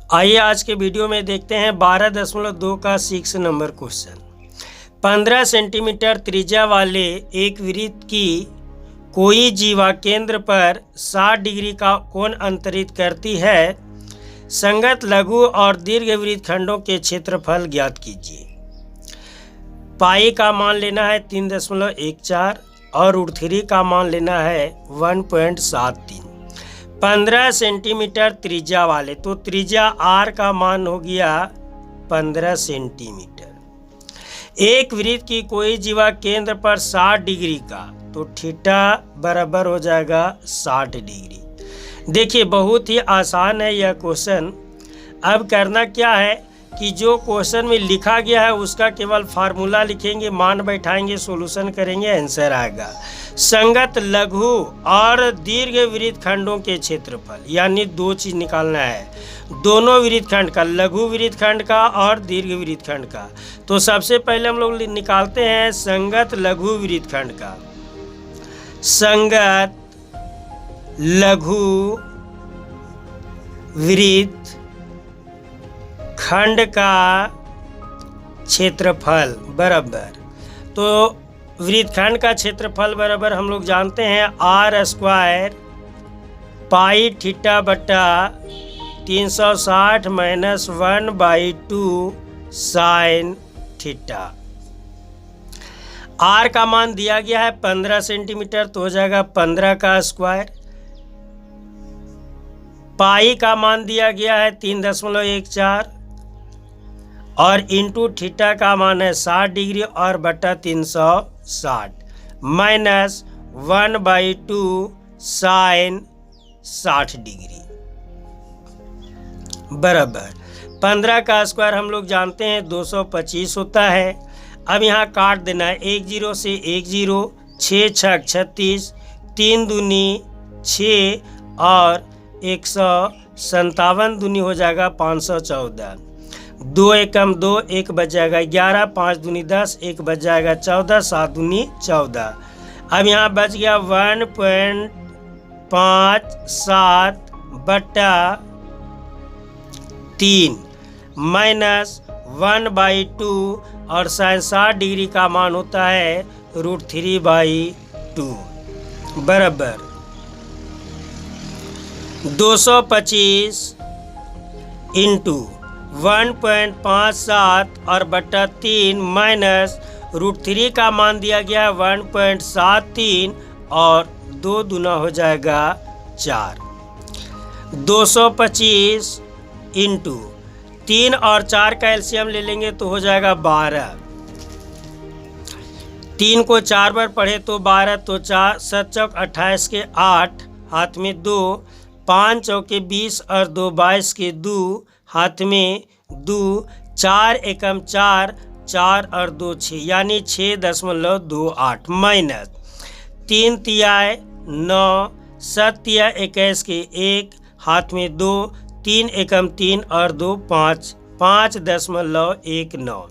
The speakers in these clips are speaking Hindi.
आइए आज के वीडियो में देखते हैं 12.2 का 6 नंबर क्वेश्चन। 15 सेंटीमीटर त्रिज्या वाले एक वृत्त की कोई जीवा केंद्र पर 60 डिग्री का कोण अंतरित करती है। संगत लघु और दीर्घ वृत्तखंडों के क्षेत्रफल ज्ञात कीजिए। पाई का मान लेना है 3.14 और √3 का मान लेना है 1.73। 15 सेंटीमीटर त्रिज्या वाले, तो त्रिज्या आर का मान हो गया 15 सेंटीमीटर। एक वृत्त की कोई जीवा केंद्र पर 60 डिग्री का, तो थीटा बराबर हो जाएगा 60 डिग्री। देखिए बहुत ही आसान है यह क्वेश्चन। अब करना क्या है कि जो क्वेश्चन में लिखा गया है उसका केवल फार्मूला लिखेंगे, मान बैठाएंगे, सॉल्यूशन करेंगे, आंसर आएगा। संगत लघु और दीर्घ वृत्तखंडों के क्षेत्रफल, यानी दो चीज निकालना है, दोनों वृत्तखंड का, लघु वृत्तखंड का और दीर्घ वृत्तखंड का। तो सबसे पहले हम लोग निकालते हैं संगत लघु वृत्तखंड का। संगत लघु वृत्तखंड का क्षेत्रफल बराबर, तो वृत्तखंड का क्षेत्रफल बराबर हम लोग जानते हैं r² पाई थीटा बटा 360 - 1/2 साइन थीटा। r का मान दिया गया है 15 सेंटीमीटर, तो हो जाएगा 15 का स्क्वायर। पाई का मान दिया गया है 3.14 और इंटू थीटा का मान है 60 डिग्री और बटा 360 माइनस 1/2 साइन 60 डिग्री बराबर 15 का स्क्वायर हम लोग जानते हैं 225 होता है। अब यहाँ काट देना है, 1 0 से 1 0, 6 6 36, 3 दूनी 6 और 157 दूनी हो जाएगा 514। 2 एकम 2, 1 बच जाएगा 11, 5 दूनी 10, 1 बच जाएगा 14, 7 दूनी 14। अब यहाँ बच गया 1.57 बटा 3 माइनस 1/2 और साइन 60 डिग्री का मान होता है √3/2 बराबर 225 इंटू 1.57 और बटा 3 माइनस √3 का मान दिया गया है 1.73 और 2 दूना हो जाएगा 4। 225 इंटू 3 और 4 का एलसीएम ले लेंगे तो हो जाएगा 12। 3 को 4 बार पढ़े तो 12, तो 4 7 चौक 28 के 8 हाथ में 2, 5 चौके 20 और 2 22 के 2 हाथ में 2, 4 एकम 4, 4 और 2 6, यानी 6.28 माइनस 3 तिहाई 9, 7 तिहाई 21 के 1 हाथ में 2, 3 एकम 3 और 2 5, 5.19।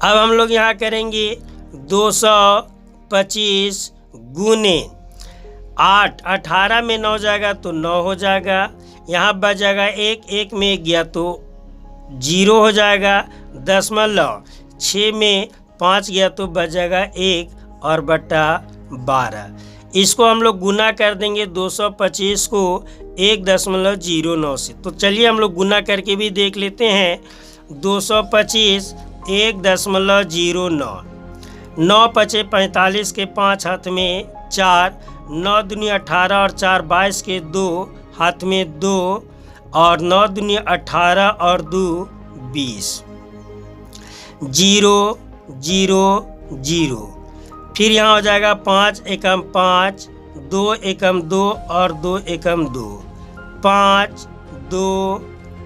अब हम लोग यहाँ करेंगे 225 गुने 8, 18 में 9 जाएगा तो 9 हो जाएगा। यहाँ बच जाएगा 1, 1 में गया तो 0 हो जाएगा। 0.6 में 5 गया तो बच जाएगा 1 और बटा 12। इसको हम लोग गुना कर देंगे 225 को 1.09 से। तो चलिए हम लोग गुना करके भी देख लेते हैं। 225 1.09, 9 पचे 45 के 5 हाथ में 4, 9 दूनी 18 और 4 22 के 2 हाथ में 2 और 9 दूनी 18 और 2 20, 0 0 0। फिर यहाँ हो जाएगा 5 एकम 5, 2 एकम 2 और 2 एकम 2, 5 2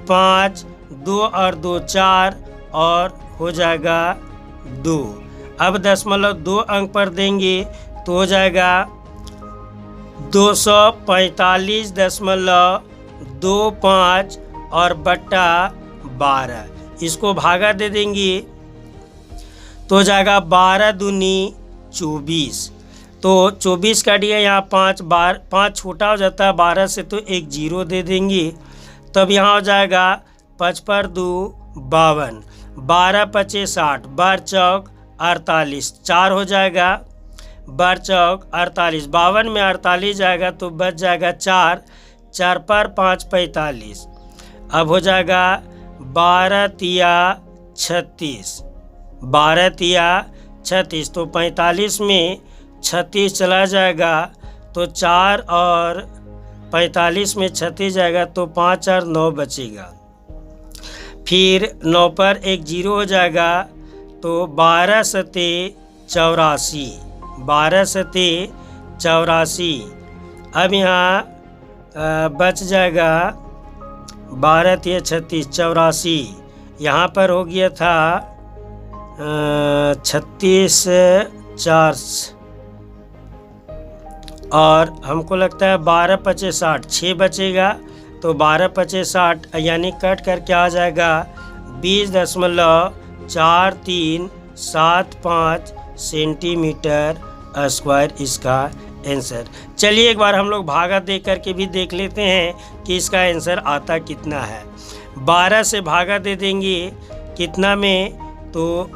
5, 2 और 2 4 और हो जाएगा 2। अब 0.2 अंक पर देंगे तो हो जाएगा 245.25 और बटा 12। इसको भागा दे देंगे तो हो जाएगा 12 दूनी 24। तो 24 काटिए, यहाँ 5 छोटा हो जाता है 12 से, तो एक 0 दे देंगे। तब यहाँ हो जाएगा 5 पर 2 52, 12 पचे 60, 12 चौक 48, 4 हो जाएगा, 12 चौक 48, 52 में 48 जाएगा तो बच जाएगा 4, 4 पर 5 45। अब हो जाएगा 12 तिया 36, 12 तिया 36, तो 45 में 36 चला जाएगा तो 4 और 45 में 36 जाएगा तो 5 और 9 बचेगा। फिर 9 पर एक 0 हो जाएगा तो 12 सते 84, 12 सते 84। अब यहाँ बच जाएगा 12 तिया 36, 84। यहाँ पर हो गया था 36 4 और हमको लगता है 12 पचे 60, 6 बचेगा तो 12 पचे 60 यानी कट करके आ जाएगा 20.4375 सेंटीमीटर स्क्वायर इसका आंसर। चलिए एक बार हम लोग भागा दे करके भी देख लेते हैं कि इसका आंसर आता कितना है। 12 से भागा दे देंगे कितना में, तो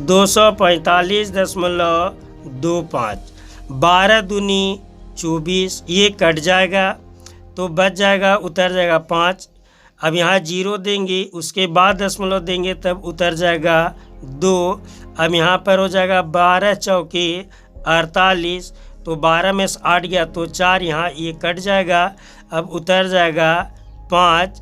245.25, 12 दूनी 24, ये कट जाएगा तो बच जाएगा, उतर जाएगा 5। अब यहाँ 0 देंगे, उसके बाद दशमलव देंगे तब उतर जाएगा 2। अब यहाँ पर हो जाएगा 12 चौके 48, तो 12 में से 8 गया तो 4, यहाँ ये कट जाएगा, अब उतर जाएगा 5।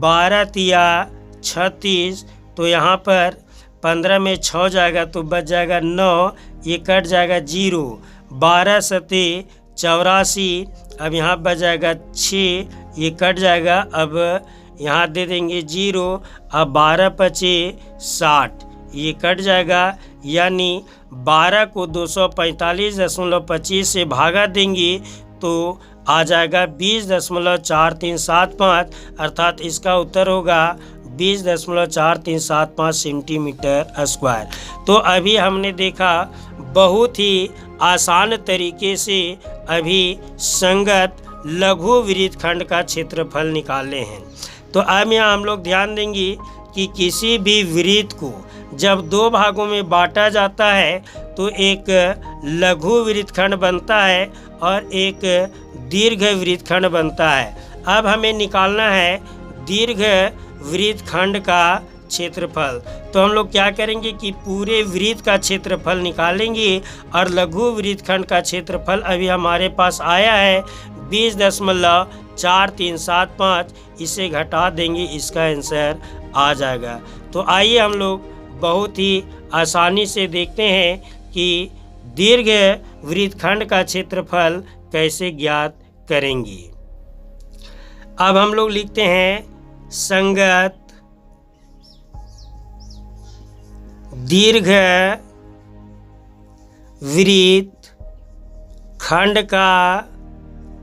12 तिया 36, तो यहाँ पर 15 में 6 जाएगा तो बच जाएगा 9, ये कट जाएगा 0। 12 सते 84, अब यहाँ बच जाएगा 6, ये कट जाएगा, अब यहाँ दे देंगे 0। अब 12 पचे 60, ये कट जाएगा, यानी 12 को 245.25 से भागा देंगे तो आ जाएगा 20.4375, अर्थात इसका उत्तर होगा 20.4375 सेंटीमीटर स्क्वायर। तो अभी हमने देखा बहुत ही आसान तरीके से अभी संगत लघु वृत्तखंड का क्षेत्रफल निकाले हैं। तो अब यहाँ हम लोग ध्यान देंगे कि किसी भी वृत्त को जब 2 भागों में बांटा जाता है तो एक लघु वृत्तखंड बनता है और एक दीर्घ वृत्तखंड बनता है। अब हमें निकालना है दीर्घ वृत्तखंड का क्षेत्रफल। तो हम लोग क्या करेंगे कि पूरे वृत्त का क्षेत्रफल निकालेंगे और लघु वृत्तखंड का क्षेत्रफल अभी हमारे पास आया है 20.4375, इसे घटा देंगे, इसका आंसर आ जाएगा। तो आइए हम लोग बहुत ही आसानी से देखते हैं कि दीर्घ वृत्तखंड का क्षेत्रफल कैसे ज्ञात करेंगे। अब हम लोग लिखते हैं संगत दीर्घ वृत्तखंड का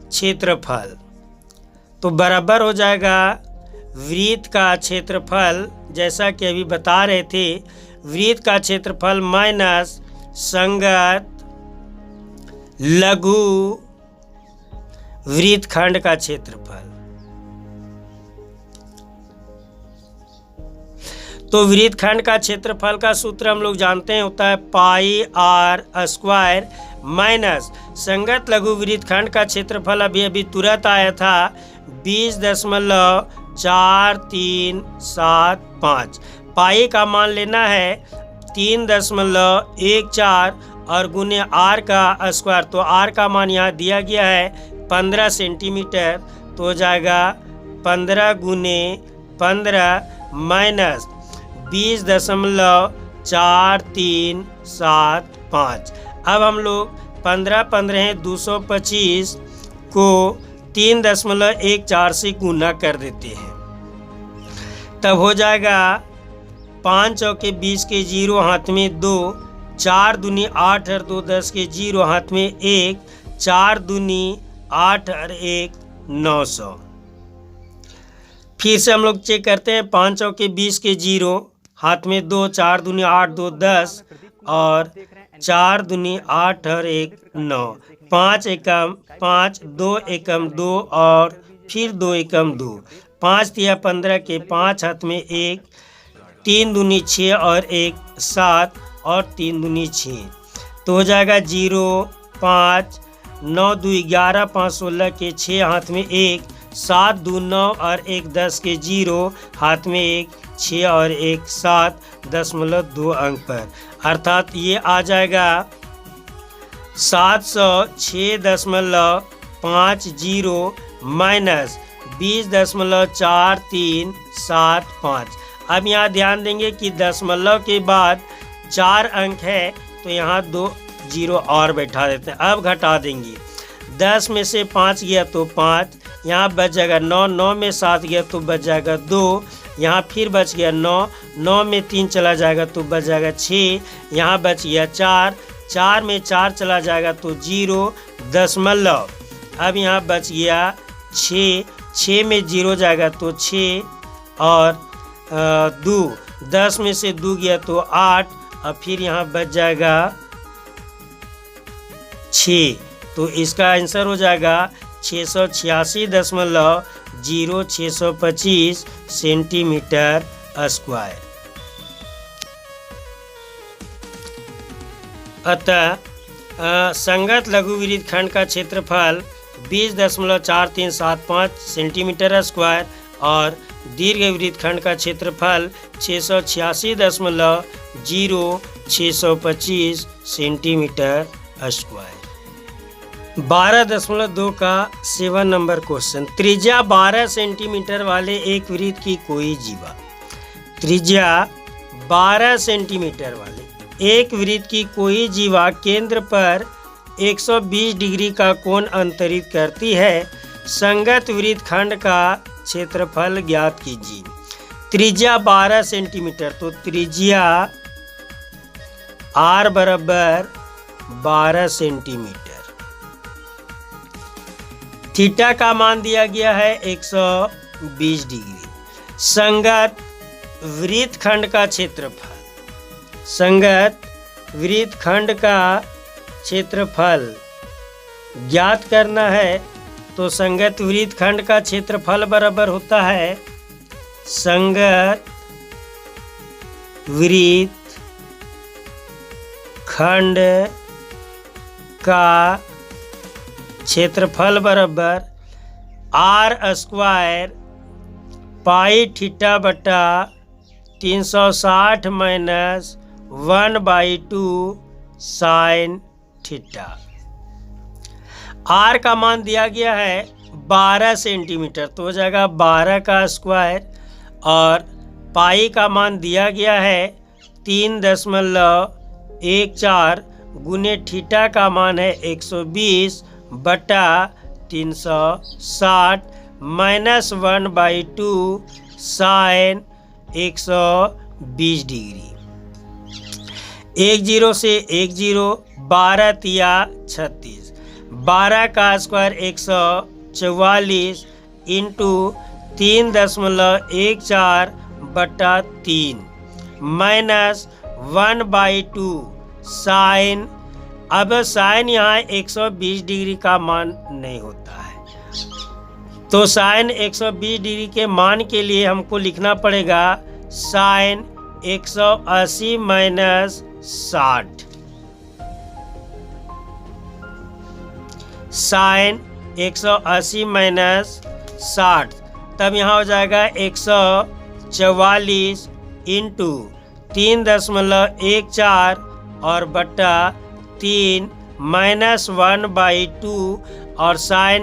क्षेत्रफल, तो बराबर हो जाएगा वृत्त का क्षेत्रफल, जैसा कि अभी बता रहे थे, वृत्त का क्षेत्रफल माइनस संगत लघु वृत्तखंड का क्षेत्रफल। तो वृत्तखंड का क्षेत्रफल का सूत्र हम लोग जानते हैं, होता है पाई आर स्क्वायर माइनस संगत लघु वृत्तखंड का क्षेत्रफल अभी अभी तुरंत आया था 20.4375। पाई का मान लेना है 3.14 और गुने आर का स्क्वायर, तो आर का मान यहाँ दिया गया है 15 सेंटीमीटर, तो हो जाएगा 15 गुने 15 माइनस 20.4375। अब हम लोग 15 225 को 3.14 से गुना कर देते हैं, तब हो जाएगा 5 चौके 20 के 0 हाथ में 2, 4 दूनी 8 और 2 10 के 0 हाथ में 1, 4 दूनी 8 और 1 900। फिर से हम लोग चेक करते हैं, 5 चौके 20 के 0 हाथ में 2, 4 दूनी 8 2 10 और 4 दूनी 8 और 1 9, 5 एकम 5, 2 एकम 2 और फिर 2 एकम 2, 5 तिया 15 के 5 हाथ में 1, 3 दूनी 6 और 1 7 और 3 दूनी 6, तो हो जाएगा 0 5, 9 2 11, 5 16 के 6 हाथ में 1, 7 2 9 और 1 10 के 0 हाथ में 1, 6 और 1 7.2 अंक पर, अर्थात ये आ जाएगा 706.50 माइनस 20.4375। अब यहाँ ध्यान देंगे कि दशमलव के बाद 4 अंक है, तो यहाँ 2 जीरो और बैठा देते हैं। अब घटा देंगे, 10 में से 5 गया तो 5, यहाँ बच जाएगा 9, 9 में 7 गया तो बच जाएगा 2, यहाँ फिर बच गया 9, 9 में 3 चला जाएगा तो बच जाएगा 6, यहाँ बच गया 4, 4 में 4 चला जाएगा तो 0 दशमलव। अब यहाँ बच गया 6, 6 में 0 जाएगा तो 6 और 2, 10 में से 2 गया तो 8, और फिर यहाँ बच जाएगा 6, तो इसका आंसर हो जाएगा 686.0625 सेंटीमीटर स्क्वायर। अतः संगत लघु वृत्त खंड का क्षेत्रफल 20.4375 सेंटीमीटर स्क्वायर और दीर्घ वृत्त खंड का क्षेत्रफल 686.0625 सेंटीमीटर स्क्वायर। 12.2 का 7 नंबर क्वेश्चन, त्रिज्या 12 सेंटीमीटर वाले एक वृत्त की कोई जीवा, त्रिज्या 12 सेंटीमीटर वाले एक वृत्त की कोई जीवा केंद्र पर 120 डिग्री का कोण अंतरित करती है, संगत वृत्त खंड का क्षेत्रफल ज्ञात कीजिए। त्रिज्या 12 सेंटीमीटर, तो त्रिज्या r बराबर 12 सेंटीमीटर, थीटा का मान दिया गया है 120 डिग्री, संगत वृत्त खंड का क्षेत्रफल, संगत वृत्त खंड का क्षेत्रफल ज्ञात करना है, तो संगत वृत्त खंड का क्षेत्रफल बराबर होता है संगत वृत्त खंड का क्षेत्रफल बराबर r स्क्वायर पाई थीटा बटा 360 माइनस 1/2 साइन थीटा। r का मान दिया गया है 12 सेंटीमीटर, तो हो जाएगा 12 का स्क्वायर, और पाई का मान दिया गया है 3.14 गुने थीटा का मान है 120 बटा 360 माइनस 1/2 साइन 120 डिग्री। 1 0 से 1 0, 12 तिया 36, 12 का स्क्वायर 144 इंटू 3.14 बटा 3 माइनस 1/2 साइन। अब साइन यहाँ 120 डिग्री का मान नहीं होता है, तो साइन 120 डिग्री के मान के लिए हमको लिखना पड़ेगा साइन 180 माइनस 60, साइन 180 माइनस 60, तब यहाँ हो जाएगा 144 इंटू 3.14 और बटा 3 माइनस 1/2 और sine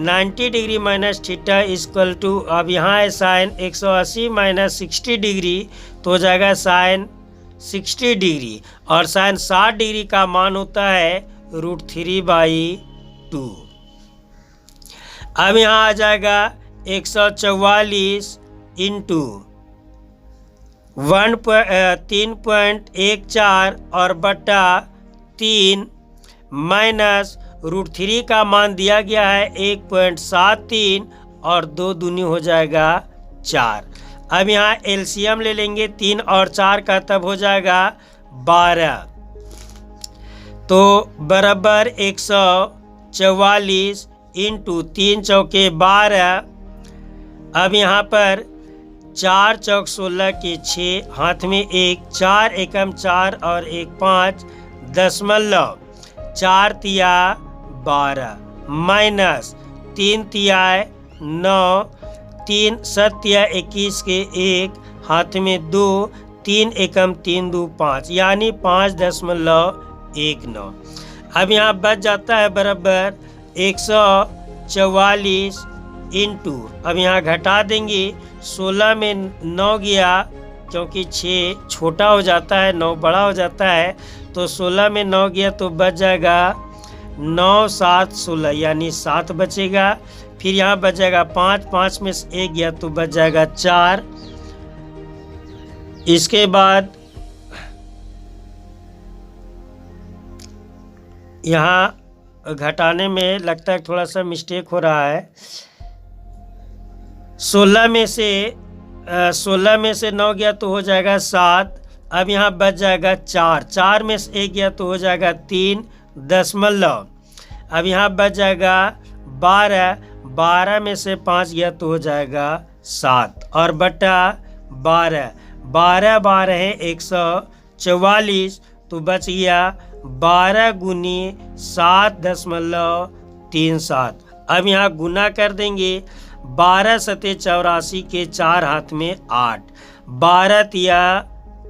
90 degree minus theta equal to, अब यहाँ है साइन 180 माइनस 60 डिग्री, तो हो जाएगा साइन 60 डिग्री, और साइन 60 डिग्री का मान होता है √3/2। अब यहाँ आ जाएगा 144 इंटू 3.14 और बटा 3 माइनस √3 का मान दिया गया है 1.73 और 2 दूनी हो जाएगा 4। अब यहाँ एलसीएम ले लेंगे 3 और 4 का, तब हो जाएगा 12, तो बराबर 144 इंटू 3 चौके 12 अब यहाँ पर 4 चौक 16 के 6, हाथ में 1, 4 एकम 4 और 1 5, दशमलव 4 तिया 12 माइनस 3 तिया 9, 3 7 तिया 21 के 1, हाथ में 2, 3 एकम 3 2 5 यानी 5.19। अब यहाँ बच जाता है बराबर 144 इंटू, अब यहाँ घटा देंगे, 16 में 9 गया क्योंकि 6 छोटा हो जाता है 9 बड़ा हो जाता है, तो 16 में 9 गया तो बच जाएगा 9 7 16 यानी 7 बचेगा। फिर यहाँ बच जाएगा 5, 5 में से 1 गया तो बच जाएगा 4। इसके बाद यहाँ घटाने में लगता है थोड़ा सा मिस्टेक हो रहा है। 16 में से 9 गया तो हो जाएगा 7। अब यहाँ बच जाएगा 4, 4 में से 1 गया तो हो जाएगा 3 दशमलव। अब यहाँ बच जाएगा 12, 12 में से 5 गया तो हो जाएगा 7 और बटा 12, 12 12 है 144, तो बच गया 12 गुनी 7.37। अब यहाँ गुना कर देंगे, 12 सते 84 के 4 हाथ में 8, 12 तिया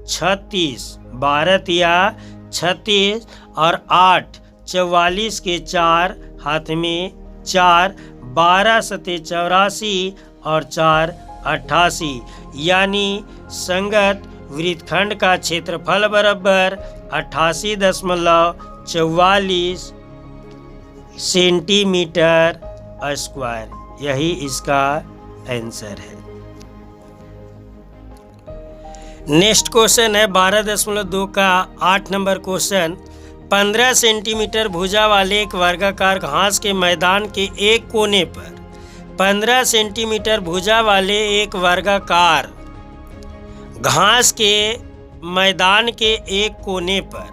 36, 12 तिया 36 और 8 44 के 4 हाथ में 4, 12 सते 84 और 4 88 यानी संगत वृत्तखंड का क्षेत्रफल बराबर 88.44 सेंटीमीटर स्क्वायर। यही इसका आंसर है। नेक्स्ट क्वेश्चन है 12.2 का 8 नंबर क्वेश्चन। 15 सेंटीमीटर भुजा वाले एक वर्गाकार घास के मैदान के एक कोने पर 15 सेंटीमीटर भुजा वाले एक वर्गाकार घास के मैदान के एक कोने पर,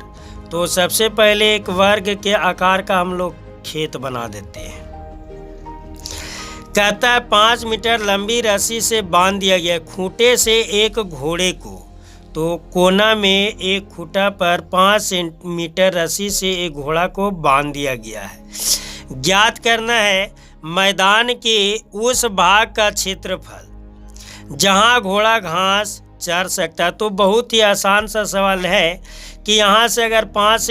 तो सबसे पहले एक वर्ग के आकार का हम लोग खेत बना देते हैं। कहता है 5 मीटर लंबी रस्सी से बांध दिया गया खूंटे से एक घोड़े को, तो कोना में एक खूंटा पर 5 सेंटीमीटर रस्सी से एक घोड़ा को बांध दिया गया है। ज्ञात करना है मैदान के उस भाग का क्षेत्रफल जहां घोड़ा घास चर सकता है। तो बहुत ही आसान सा सवाल है कि यहाँ से अगर 5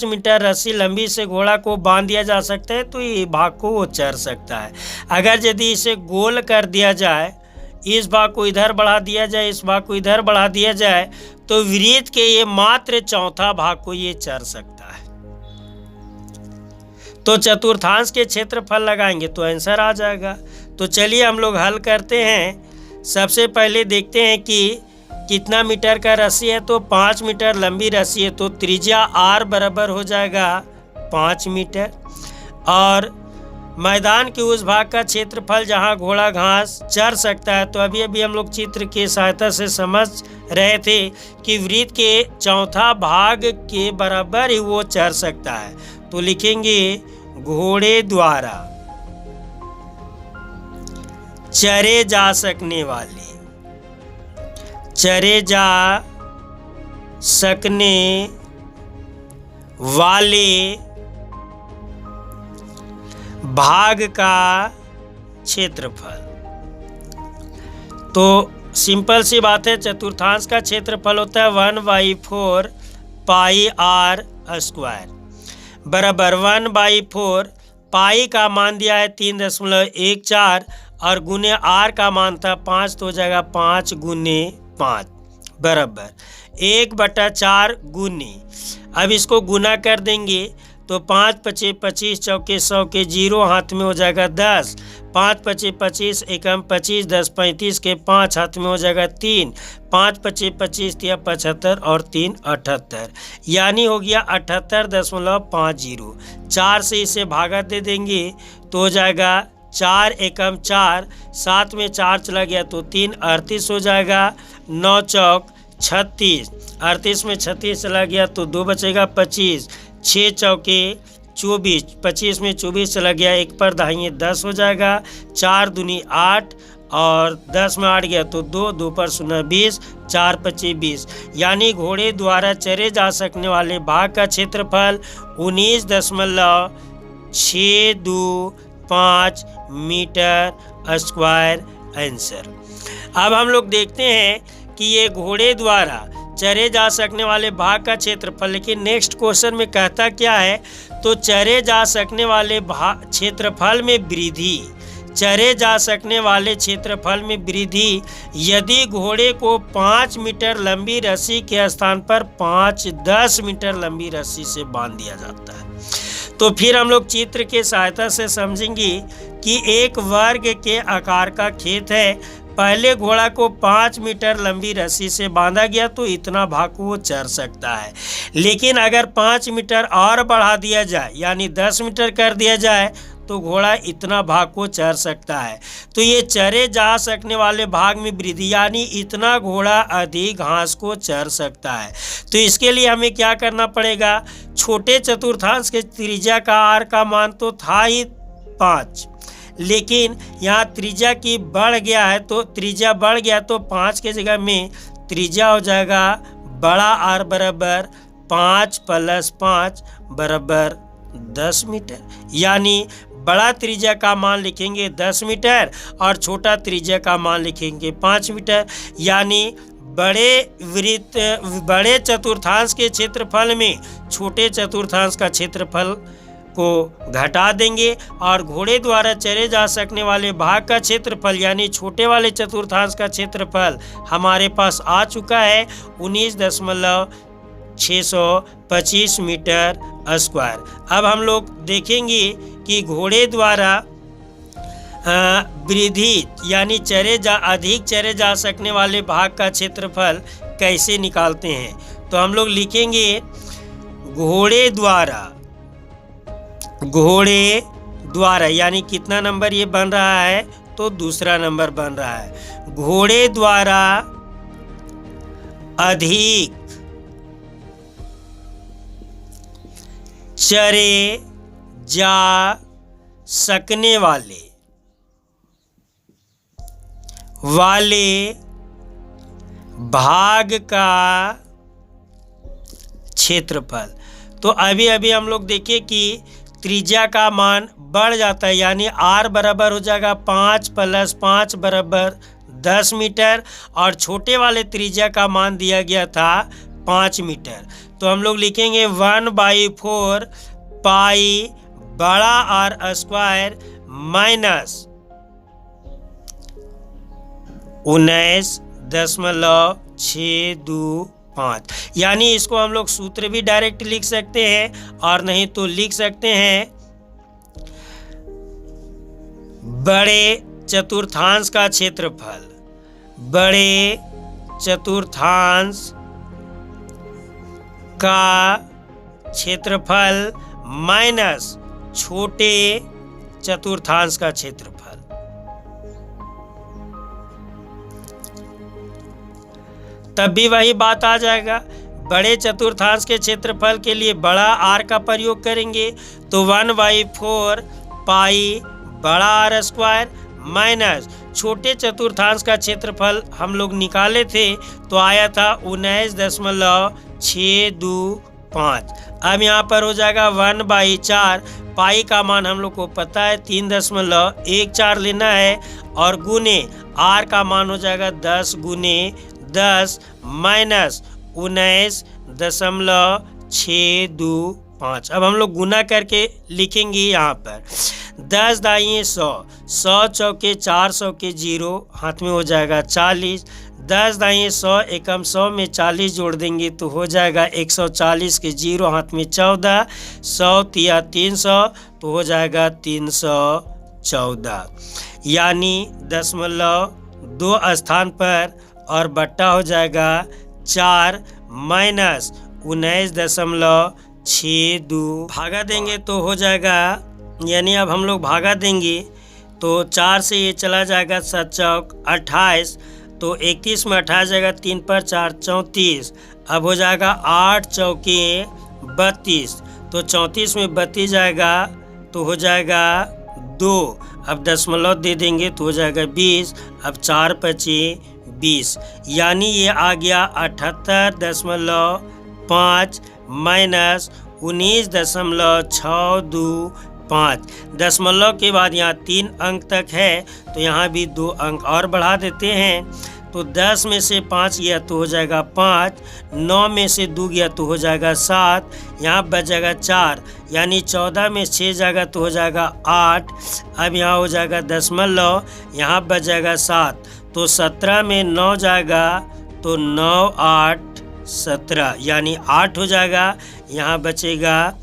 मीटर रस्सी लंबी से घोड़ा को बांध दिया जा सकता है तो ये भाग को वो चर सकता है। अगर यदि इसे गोल कर दिया जाए, इस भाग को इधर बढ़ा दिया जाए, इस भाग को इधर बढ़ा दिया जाए, तो वृत्त के ये मात्र चौथा भाग को ये चर सकता है। तो चतुर्थांश के क्षेत्रफल लगाएंगे तो आंसर आ जाएगा। तो चलिए हम लोग हल करते हैं। सबसे पहले देखते हैं कि कितना मीटर का रस्सी है। तो 5 मीटर लंबी रस्सी है, तो त्रिज्या r बराबर हो जाएगा 5 मीटर। और मैदान के उस भाग का क्षेत्रफल जहां घोड़ा घास चर सकता है, तो अभी अभी हम लोग चित्र की सहायता से समझ रहे थे कि वृत्त के चौथा भाग के बराबर ही वो चर सकता है। तो लिखेंगे घोड़े द्वारा चरे जा सकने वाले, चरे जा सकने वाले भाग का क्षेत्रफल। तो सिंपल सी बात है, चतुर्थांश का क्षेत्रफल होता है 1/4 पाई r स्क्वायर बराबर 1/4 पाई का मान दिया है 3.14 और गुने r का मान था 5, तो हो जाएगा 5 गुने 5 बराबर 1/4 गुने। अब इसको गुना कर देंगे तो 5 पचे 25 चौके 100 के 0 हाथ में हो जाएगा 10, 5 पचे 25 एकम 25 10 35 के 5 हाथ में हो जाएगा 3, 5 पचे 25 या 75 और 3 78 यानी हो गया 78.50। 4 से इसे भागा दे देंगे तो हो जाएगा 4 एकम 4, 7 में 4 चला गया तो 3 38 हो जाएगा, 9 चौक 36, 38 में 36 चला गया तो 2 बचेगा 25, 6 चौके 24, 25 में 24 चला गया, 1 पर दाहिने 10 हो जाएगा, 4 दूनी 8 और 10 में 8 गया तो 2, 2 पर 0 20, 4 25 20। यानी घोड़े द्वारा चरे जा सकने वाले भाग का क्षेत्रफल 19.625 मीटर स्क्वायर आंसर। अब हम लोग देखते हैं कि ये घोड़े द्वारा चरे जा सकने वाले भाग का क्षेत्रफल, लेकिन नेक्स्ट क्वेश्चन में कहता क्या है, तो चरे जा सकने वाले क्षेत्रफल में वृद्धि, चरे जा सकने वाले क्षेत्रफल में वृद्धि यदि घोड़े को 5 मीटर लंबी रस्सी के स्थान पर 5-10 मीटर लंबी रस्सी से बांध दिया जाता है। तो फिर हम लोग चित्र के सहायता से समझेंगे कि एक वर्ग के आकार का खेत है, पहले घोड़ा को 5 मीटर लंबी रस्सी से बांधा गया तो इतना भाग को वो चर सकता है, लेकिन अगर 5 मीटर और बढ़ा दिया जाए यानी 10 मीटर कर दिया जाए तो घोड़ा इतना भाग को चर सकता है। तो ये चरे जा सकने वाले भाग में वृद्धि, यानी इतना घोड़ा अधिक घास को चर सकता है। तो इसके लिए हमें क्या करना पड़ेगा, छोटे चतुर्थांश के त्रिज्या का आर का मान तो था ही 5, लेकिन यहाँ त्रिज्या की बढ़ गया है, तो त्रिज्या बढ़ गया तो 5 के जगह में त्रिज्या हो जाएगा बड़ा आर बराबर 5 + 5 बराबर 10 मीटर। यानी बड़ा त्रिज्या का मान लिखेंगे 10 मीटर और छोटा त्रिज्या का मान लिखेंगे 5 मीटर। यानी बड़े चतुर्थांश के क्षेत्रफल में छोटे चतुर्थांश का क्षेत्रफल को घटा देंगे और घोड़े द्वारा चरे जा सकने वाले भाग का क्षेत्रफल यानी छोटे वाले चतुर्थांश का क्षेत्रफल हमारे पास आ चुका है 19.625 मीटर स्क्वायर। अब हम लोग देखेंगे कि घोड़े द्वारा वृद्धि यानी अधिक चरे जा सकने वाले भाग का क्षेत्रफल कैसे निकालते हैं। तो हम लोग लिखेंगे घोड़े द्वारा यानी कितना नंबर ये बन रहा है, तो दूसरा नंबर बन रहा है। घोड़े द्वारा अधिक चरे जा सकने वाले भाग का क्षेत्रफल। तो अभी हम लोग देखें कि त्रिज्या का मान बढ़ जाता है, यानी r बराबर हो जाएगा 5 + 5 बराबर 10 मीटर और छोटे वाले त्रिज्या का मान दिया गया था 5 मीटर। तो हम लोग लिखेंगे 1/4 पाई बड़ा आर स्क्वायर माइनस 19.625। यानी इसको हम लोग सूत्र भी डायरेक्ट लिख सकते हैं और नहीं तो लिख सकते हैं बड़े चतुर्थांश का क्षेत्रफल, बड़े चतुर्थांश का क्षेत्रफल माइनस छोटे चतुर्थांश का क्षेत्रफल। तब भी वही बात आ जाएगा, बड़े चतुर्थांश के क्षेत्रफल के लिए बड़ा आर का प्रयोग करेंगे तो 1/4 पाई बड़ा आर स्क्वायर माइनस छोटे चतुर्थांश का क्षेत्रफल हम लोग निकाले थे तो आया था 19.625। अब यहाँ पर हो जाएगा 1/4, पाई का मान हम लोग को पता है 3.14 लेना है और गुने आर का मान हो जाएगा 10 × 10 माइनस 19.625। अब हम लोग गुना करके लिखेंगे यहाँ पर 10 दाइए 100, 100 चौके 400 के 0 हाथ में हो जाएगा 40, 10 दाइए 100 एकम 100 में 40 जोड़ देंगे तो हो जाएगा 140 के 0 हाथ में 14, 100 तिया 300 तो हो जाएगा 314। यानी 0.2 स्थान पर और बट्टा हो जाएगा 4 माइनस 19.62 भागा देंगे तो हो जाएगा, यानी अब हम लोग भागा देंगे तो 4 से ये चला जाएगा 7 चौक 28, तो 31 में 28 जाएगा 3 पर 4 34। अब हो जाएगा 8 चौके 32, तो 34 में 32 जाएगा तो हो जाएगा 2। अब दशमलव दे देंगे तो हो जाएगा 20। अब 4 पचे 20, यानी ये आ गया 78.5 माइनस 19.625। दशमलव के बाद यहाँ 3 अंक तक है तो यहाँ भी 2 अंक और बढ़ा देते हैं। तो 10 में से 5 गया तो हो जाएगा 5, 9 में से 2 गया तो हो जाएगा 7, यहाँ बच जाएगा 4, यानी 14 में 6 जाएगा तो हो जाएगा 8। अब यहाँ हो जाएगा दशमलव, यहाँ बच जाएगा 7, तो 17 में 9 जाएगा तो 9 8 17, यानी 8 हो जाएगा। यहाँ बचेगा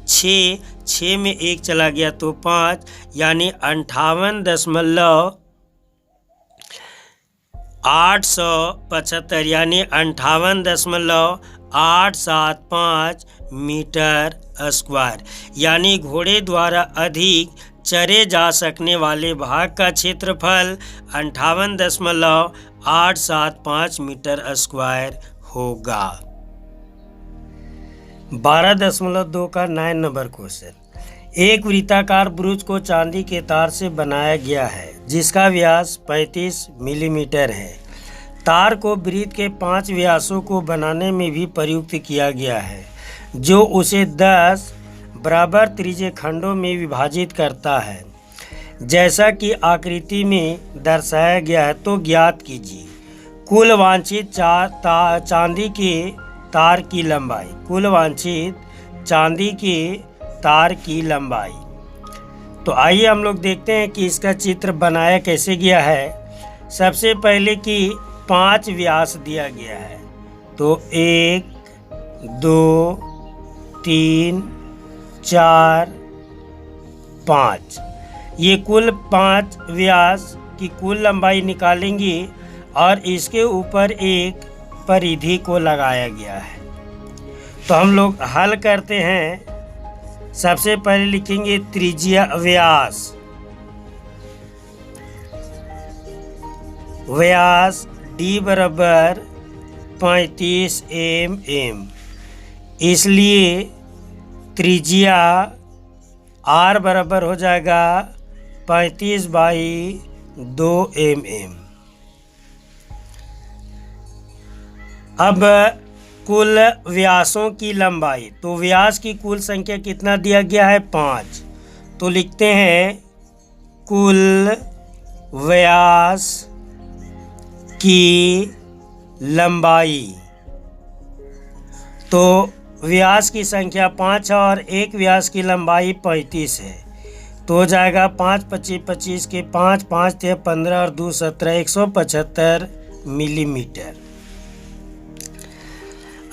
6, 6 में 1 चला गया तो 5, यानी 58.875, यानी 58.875 मीटर स्क्वायर। यानी घोड़े द्वारा अधिक चरे जा सकने वाले भाग का क्षेत्रफल 58.875 मीटर स्क्वायर होगा। 12.2 का 9 नंबर क्वेश्चन। एक वृत्ताकार ब्रुज को चांदी के तार से बनाया गया है जिसका व्यास 35 मिलीमीटर है। तार को वृत्त के 5 व्यासों को बनाने में भी प्रयुक्त किया गया है जो उसे 10 बराबर त्रिज्यीय खंडों में विभाजित करता है जैसा कि आकृति में दर्शाया गया है। तो ज्ञात कीजिए कुल वांछित चांदी के तार की लंबाई। कुल वांछित चांदी के तार की लंबाई। तो आइए हम लोग देखते हैं कि इसका चित्र बनाया कैसे गया है। सबसे पहले कि 5 व्यास दिया गया है तो 1 2 3 4 5, ये कुल 5 व्यास की कुल लंबाई निकालेंगे और इसके ऊपर एक परिधि को लगाया गया है। तो हम लोग हल करते हैं। सबसे पहले लिखेंगे त्रिज्या व्यास। व्यास D बराबर 35 mm, इसलिए त्रिज्या R बराबर हो जाएगा 35/2 mm। अब कुल व्यासों की लंबाई, तो व्यास की कुल संख्या कितना दिया गया है 5, तो लिखते हैं कुल व्यास की लंबाई। तो व्यास की संख्या 5 और एक व्यास की लंबाई 35 है तो हो जाएगा 5 25 25 के 5 5 थे 15 और 2 17, 175 मिलीमीटर।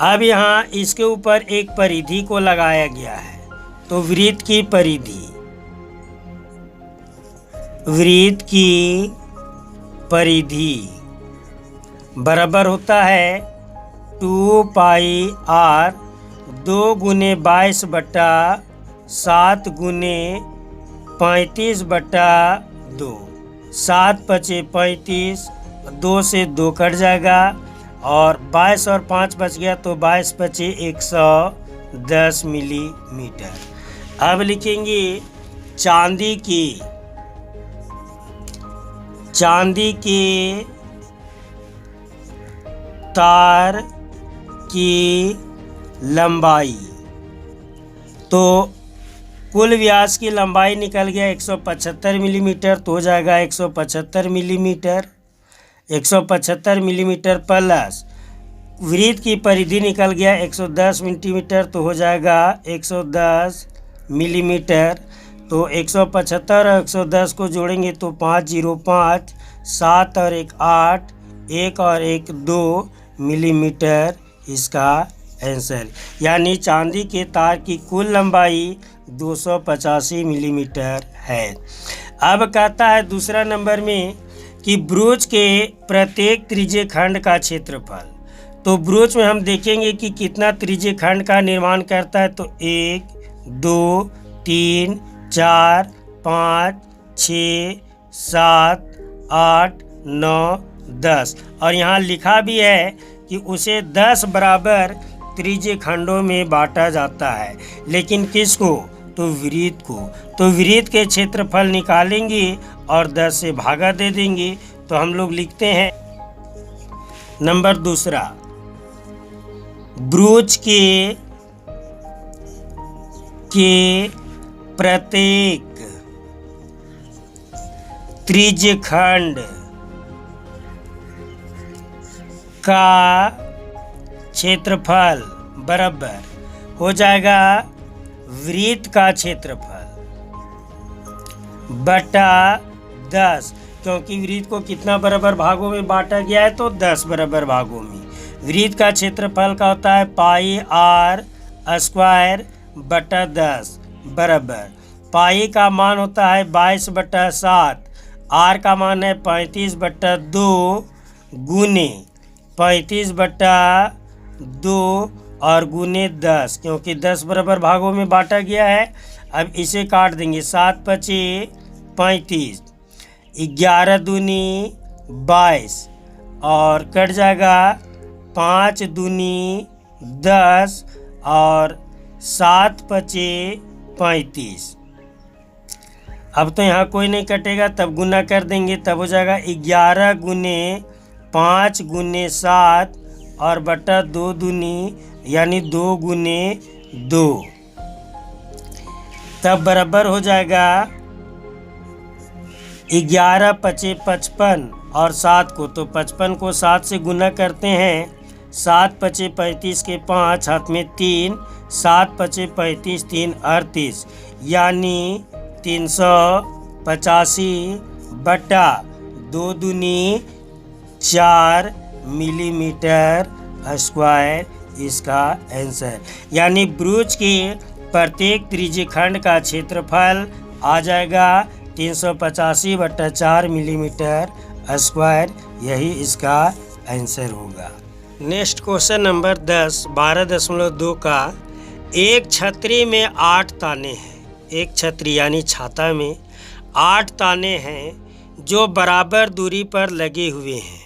अब यहाँ इसके ऊपर एक परिधि को लगाया गया है तो वृत्त की परिधि, वृत्त की परिधि बराबर होता है 2 पाई r 2 गुने 22/7 गुने 35/2। 7 पचे 35, 2 से 2 कट जाएगा और 22 और 5 बच गया तो 22 पचे 110 मिलीमीटर। अब लिखेंगे चांदी की तार की लंबाई। तो कुल व्यास की लंबाई निकल गया 175 मिलीमीटर तो हो जाएगा 175 मिलीमीटर। 175 मिलीमीटर प्लस वृत्त की परिधि निकल गया 110 मिलीमीटर तो हो जाएगा 110 मिलीमीटर। तो 175 और 110 को जोड़ेंगे तो 505, 7 और 1 8, 1 और 1 2 मिलीमीटर इसका आंसर। यानी चांदी के तार की कुल लंबाई 285 मिलीमीटर है। अब कहता है दूसरा नंबर में कि ब्रुज के प्रत्येक त्रिज्यीय खंड का क्षेत्रफल। तो ब्रुज में हम देखेंगे कि कितना त्रिज्यीय खंड का निर्माण करता है। तो 1 2 3 4 5 6 7 8 9 10 और यहाँ लिखा भी है कि उसे 10 बराबर त्रिज्य खंडों में बांटा जाता है, लेकिन किसको? तो वृत्त को। तो वृत्त के क्षेत्रफल निकालेंगे और 10 से भागा दे देंगे। तो हम लोग लिखते हैं नंबर दूसरा, ब्रूच के प्रत्येक त्रिज्य खंड का क्षेत्रफल बराबर हो जाएगा वृत्त का क्षेत्रफल बटा 10, क्योंकि वृत्त को कितना बराबर भागों में बांटा गया है? तो 10 बराबर भागों में। वृत्त का क्षेत्रफल का होता है पाई आर स्क्वायर बटा 10 बराबर, पाई का मान होता है 22/7, आर का मान है 35/2 गुने 35/2 और गुने 10, क्योंकि 10 बराबर भागों में बांटा गया है। अब इसे काट देंगे, 7 पचे 35, 11 दूनी 22 और कट जाएगा 5 दूनी 10 और 7 पचे 35। अब तो यहाँ कोई नहीं कटेगा, तब गुना कर देंगे, तब हो जाएगा 11 गुने 5 गुने 7 और बटा 2 दूनी यानी 2 गुने 2, तब बराबर हो जाएगा 11 पचे 55 और 7 को, तो 55 को 7 से गुना करते हैं, 7 पचे 35 के 5 हाथ में 3, 7 पचे 35 3 38 यानी 385 बटा 2 दूनी 4 मिलीमीटर स्क्वायर इसका आंसर। यानी ब्रूच के प्रत्येक त्रिज्य खंड का क्षेत्रफल आ जाएगा 385/4 मिलीमीटर स्क्वायर, यही इसका आंसर होगा। नेक्स्ट क्वेश्चन नंबर 10, 12.2 का, एक छतरी में 8 ताने हैं। एक छतरी यानी छाता में 8 ताने हैं जो बराबर दूरी पर लगे हुए हैं,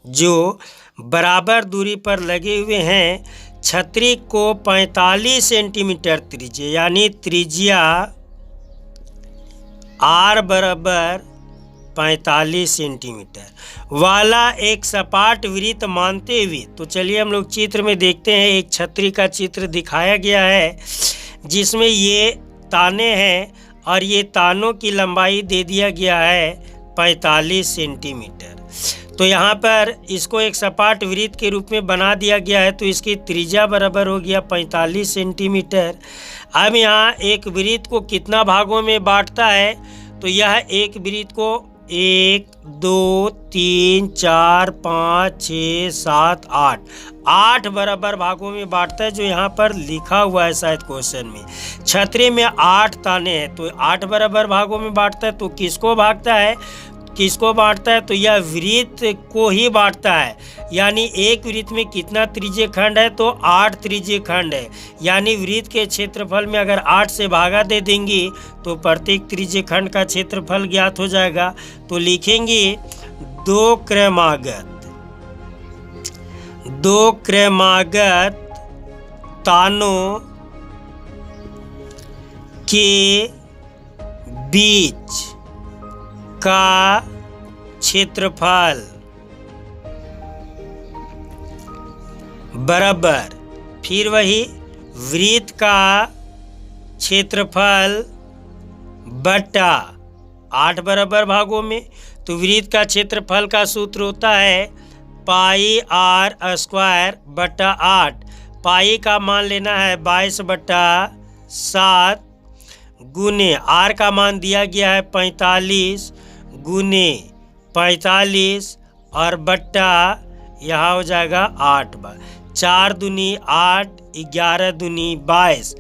जो बराबर दूरी पर लगे हुए हैं। छतरी को 45 सेंटीमीटर त्रिज्या यानी त्रिज्या आर बराबर 45 सेंटीमीटर वाला एक सपाट वृत्त मानते हुए, तो चलिए हम लोग चित्र में देखते हैं। एक छतरी का चित्र दिखाया गया है जिसमें ये ताने हैं और ये तानों की लंबाई दे दिया गया है 45 सेंटीमीटर। तो यहाँ पर इसको एक सपाट वृत्त के रूप में बना दिया गया है, तो इसकी त्रिज्या बराबर हो गया 45 सेंटीमीटर। अब यहाँ एक वृत्त को कितना भागों में बांटता है? तो यह एक वृत्त को 1 2 3 4 5 6 7 8 बराबर भागों में बांटता है, जो यहाँ पर लिखा हुआ है शायद क्वेश्चन में। छतरी में 8 ताने हैं, तो 8 बराबर भागों में बांटता है। तो किसको बांटता है? तो यह वृत्त को ही बांटता है। यानी एक वृत्त में कितना त्रिज्य खंड है? तो 8 त्रिज्य खंड है। यानी वृत्त के क्षेत्रफल में अगर 8 से भागा दे देंगे तो प्रत्येक त्रिज्य खंड का क्षेत्रफल ज्ञात हो जाएगा। तो लिखेंगे 2 क्रमागत तानों के बीच का क्षेत्रफल बराबर, फिर वही वृत्त का क्षेत्रफल बटा 8 बराबर भागों में। तो वृत्त का क्षेत्रफल का सूत्र होता है पाई आर स्क्वायर बटा 8। पाई का मान लेना है 22/7 गुने आर का मान दिया गया है 45 गुने 45 और बट्टा यहाँ हो जाएगा 8 बार, 4 दूनी 8, 11 दूनी 22।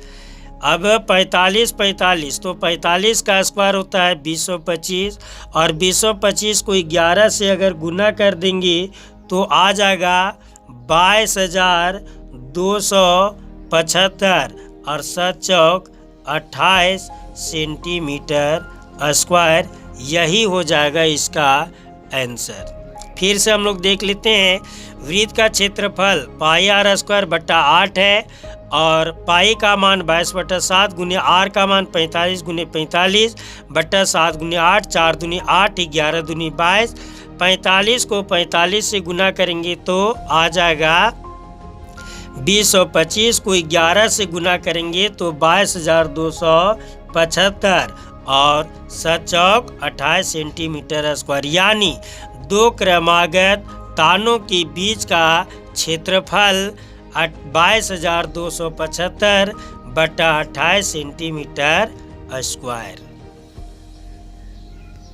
अब 45 तो 45 का स्क्वायर होता है 225 और 225 को 11 से अगर गुना कर देंगे तो आ जाएगा 22,275 और 7 चौक 28 सेंटीमीटर स्क्वायर, यही हो जाएगा इसका आंसर। फिर से हम लोग देख लेते हैं। वृत्त का क्षेत्रफल पाई आर स्क्वायर बट्टा 8 है और पाई का मान 22/7 गुने आर का मान 45 गुने 45 बट्टा 7 गुने 8, 4 दूनी 8, 11 दूनी 22। 45 को 45 से गुना करेंगे तो आ जाएगा 20 और 25 को 11 से गुना करेंगे तो 22,275 और 7 चौक 28 सेंटीमीटर स्क्वायर। यानी दो क्रमागत तानों के बीच का क्षेत्रफल 22,275 बटा 28 सेंटीमीटर स्क्वायर।